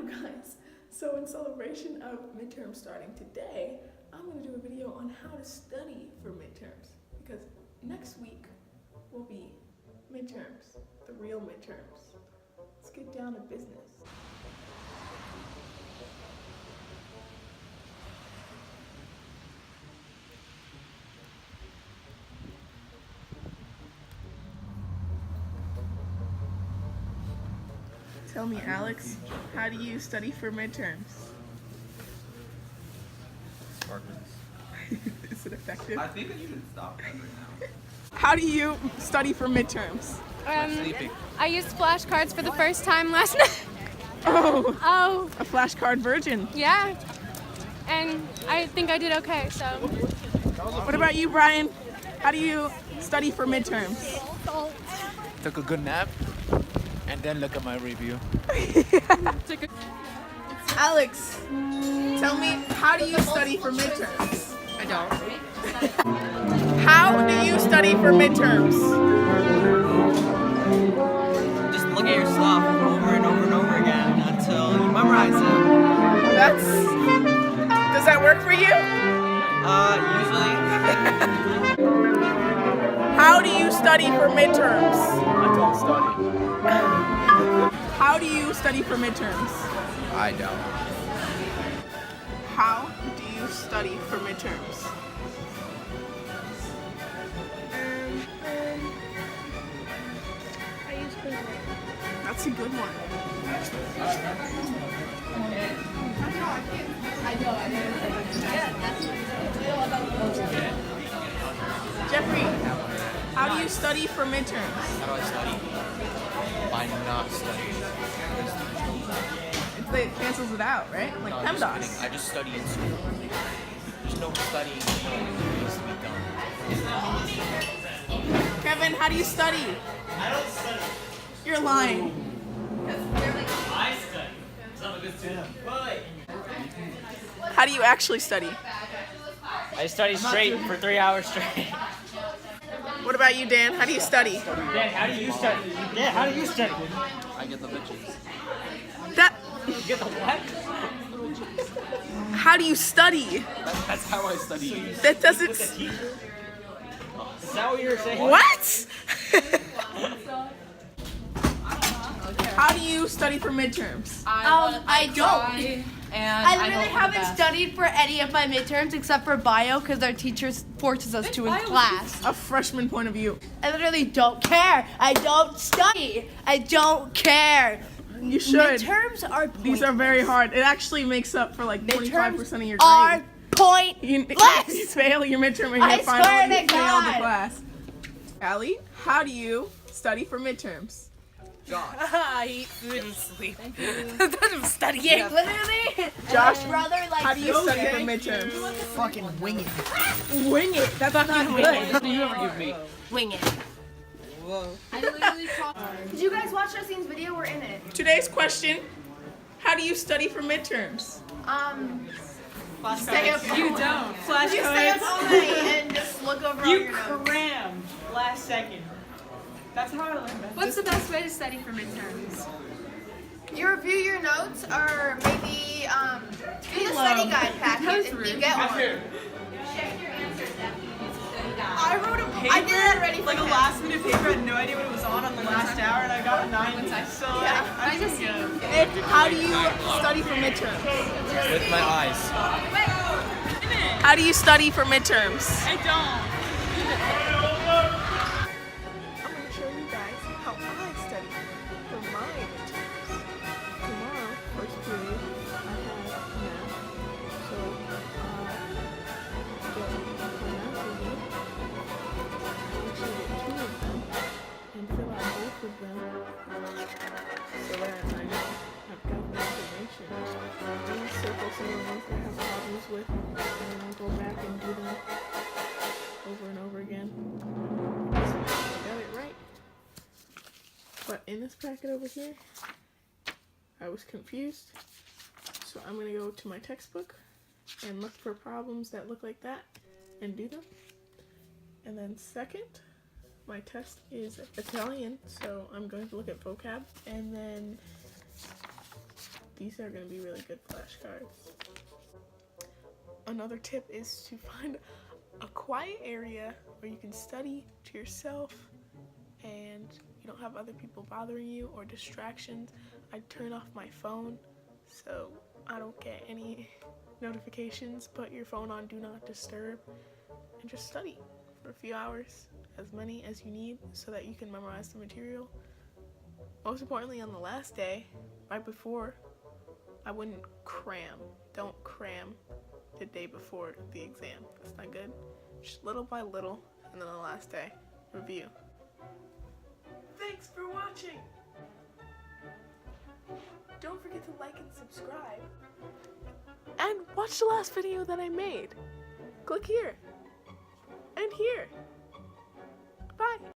guys, so in celebration of midterm starting today, I'm going to do a video on how to study for midterms, because next week will be midterms, the real midterms. Let's get down to business. Tell me, Alex, how do you study for midterms? Sparkles. Is it effective? I think that you should stop that right now. How do you study for midterms? Sleeping. I used flashcards for the first time last night. Oh, a flashcard virgin. Yeah. And I think I did okay, so. What about you, Brian? How do you study for midterms? Took a good nap, and then look at my review. Alex, tell me, how do you study for midterms? I don't. How do you study for midterms? Just look at your stuff over and over and over again until you memorize it. Does that work for you? Usually. How do you study for midterms? I don't study. How do you study for midterms? I don't. How do you study for midterms? I used Quizlet. That's a good one. Jeffrey, how do you study for midterms? How do I study? By not studying. It cancels it out, right? Like No, I'm just PEMDAS. kidding. I just study in school. There's no studying that needs to be done. Kevin, how do you study? I don't study. You're lying. I study. So I'm a good student. Wait. How do you actually study? I study straight for 3 hours straight. What about you, Dan? How do you study? Dan, how do you study? Dan, how do you study? I get the bitches. That. You get the what? How do you study? That's how I study. That doesn't. Is that what you were saying? What? How do you study for midterms? I don't. And I literally haven't studied for any of my midterms except for bio because our teachers forces us to in class. A freshman point of view. I literally don't care. I don't study. I don't care. You should. Midterms are pointless. These are very hard. It actually makes up for like 25% of your grade. Are pointless. You fail your midterm and I your swear final, to you fail the God. class. Allie, how do you study for midterms? I eat food and sleep. I'm studying. Literally. Josh, Brother, like, how do you study for midterms? Fucking wing it. Wing it. That's not good. What do you ever give me? wing it. Whoa. Did you guys watch Justine's video? We're in it. Today's question, how do you study for midterms? Stay up. You don't. Flash You stay up all night and just look over all You your notes. crammed last second. That's how I learned that. What's the best way to study for midterms? You review your notes, or maybe do the study guide packet if you get one. I wrote a paper, I did that already for like a him. last minute paper. I had no idea what it was on the last hour, and I got a 9. So Yeah. I'm just good. And how do you study for midterms? With my eyes. How do you study for midterms? I don't. I'm going to show you guys how I study for my midterms. Tomorrow, first period, I have math. So, for math review, I actually get 2 of them and fill out both of them so that I have got the information. And circle some of the ones that I have problems with, and then I'll go back and do them over and over again. I got it right. But in this packet over here, I was confused. So I'm going to go to my textbook and look for problems that look like that and do them. And then second, my test is Italian, so I'm going to look at vocab. And then These are going to be really good flashcards. Another tip is to find a quiet area where you can study to yourself and you don't have other people bothering you or distractions. I turn off my phone so I don't get any notifications. Put your phone on do not disturb and just study for a few hours, as many as you need, so that you can memorize the material. Most importantly, on the last day, right before, I wouldn't cram. Don't cram the day before the exam. That's not good. Just little by little, and then on the last day, review. Thanks for watching! Don't forget to like and subscribe. And watch the last video that I made. Click here. And here.